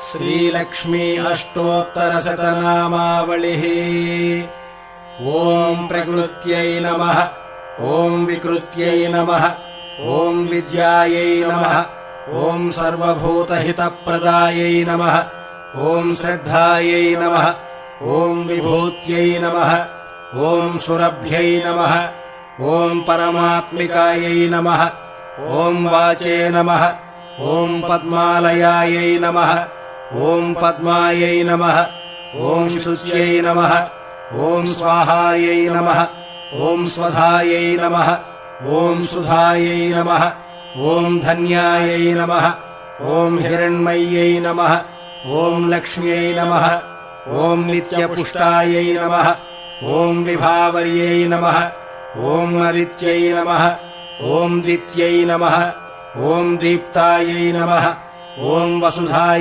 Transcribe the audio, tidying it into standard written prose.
श्रीलक्ष्मी अष्टोत्तरशतनामावलिः। ॐ प्रकृत्यै नमः। ॐ विकृत्यै नमः। ॐ विद्यायै नमः। ॐ सर्वभूतहितप्रदायै नमः। ॐ श्रद्धायै नमः। ॐ विभूत्यै नमः। ॐ सुरभ्यै नमः। ॐ परमात्मिकायै नमः। ॐ वाचे नमः। ॐ पद्मालयायै नमः। ॐ पद्मायै नमः। ॐ शुच्यै नमः। ॐ स्वाहायै नमः। ॐ स्वधायै नमः। ॐ सुधायै नमः। ॐ धन्यायै नमः। ॐ हिरण्मय्यै नमः। ॐ लक्ष्म्यै नमः। ॐ नित्यपुष्टायै नमः। ॐ विभावर्यै नमः। ॐ अदित्यै नमः। ॐ दित्यै नमः। ॐ दीप्तायै नमः। ॐ वसुधायै